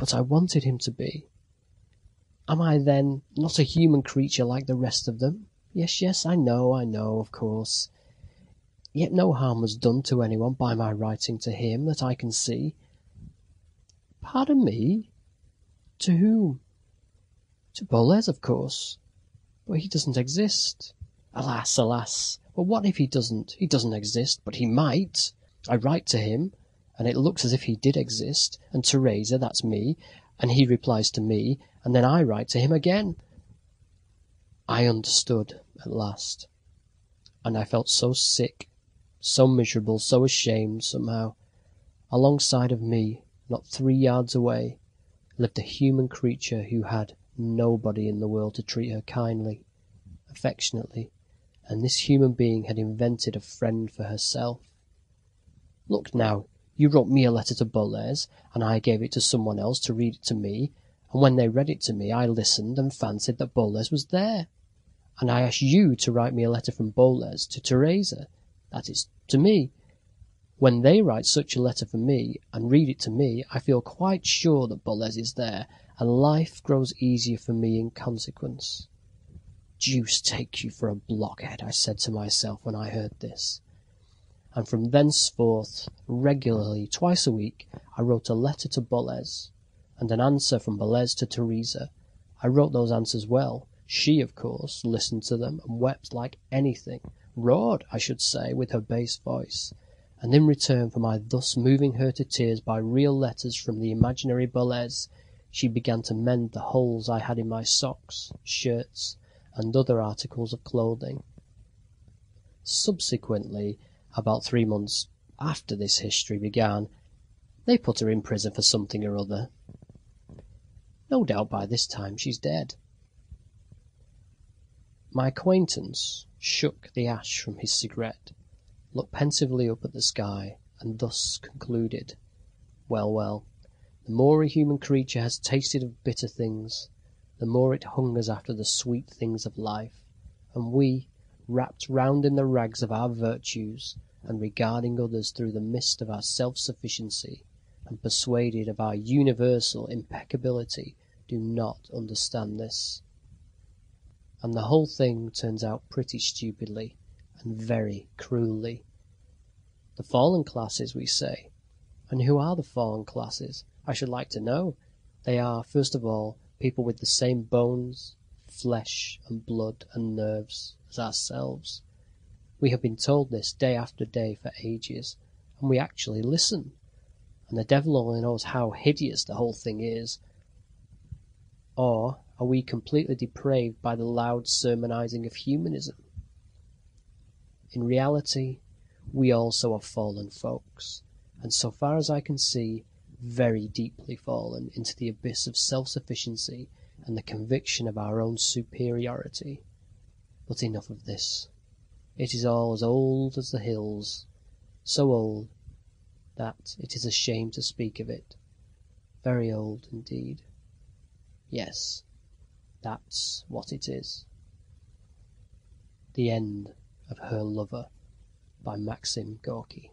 but I wanted him to be. Am I, then, not a human creature like the rest of them? Yes, I know, of course. Yet no harm was done to anyone by my writing to him that I can see. Pardon me? To whom? To Boles, of course. But he doesn't exist. Alas, alas! Well, what if he doesn't? He doesn't exist, but he might. I write to him, and it looks as if he did exist, and Teresa, that's me, and he replies to me, and then I write to him again. I understood at last, and I felt so sick, so miserable, so ashamed somehow. Alongside of me, not 3 yards away, lived a human creature who had nobody in the world to treat her kindly, affectionately, and this human being had invented a friend for herself. Look now, you wrote me a letter to Boles, and I gave it to someone else to read it to me, and when they read it to me, I listened and fancied that Boles was there. And I asked you to write me a letter from Boles to Teresa, that is, to me. When they write such a letter for me, and read it to me, I feel quite sure that Boles is there, and life grows easier for me in consequence. Deuce take you for a blockhead, I said to myself when I heard this. And from thenceforth, regularly, twice a week, I wrote a letter to Boles, and an answer from Boles to Teresa. I wrote those answers well. She, of course, listened to them and wept like anything, roared, I should say, with her bass voice, and in return for my thus moving her to tears by real letters from the imaginary Boles, she began to mend the holes I had in my socks, shirts, and other articles of clothing. Subsequently, about 3 months after this history began, they put her in prison for something or other. No doubt by this time she's dead. My acquaintance shook the ash from his cigarette, looked pensively up at the sky, and thus concluded, Well, the more a human creature has tasted of bitter things, the more it hungers after the sweet things of life, and we, wrapped round in the rags of our virtues, and regarding others through the mist of our self-sufficiency, and persuaded of our universal impeccability, do not understand this. And the whole thing turns out pretty stupidly, and very cruelly. The fallen classes, we say. And who are the fallen classes? I should like to know. They are, first of all, people with the same bones, flesh, and blood, and nerves as ourselves. We have been told this day after day for ages, and we actually listen. And the devil only knows how hideous the whole thing is. Or are we completely depraved by the loud sermonizing of humanism? In reality, we also are fallen folks, and so far as I can see, very deeply fallen into the abyss of self-sufficiency and the conviction of our own superiority. But enough of this. It is all as old as the hills, so old that it is a shame to speak of it. Very old indeed. Yes, that's what it is. The End of Her Lover by Maxim Gorky.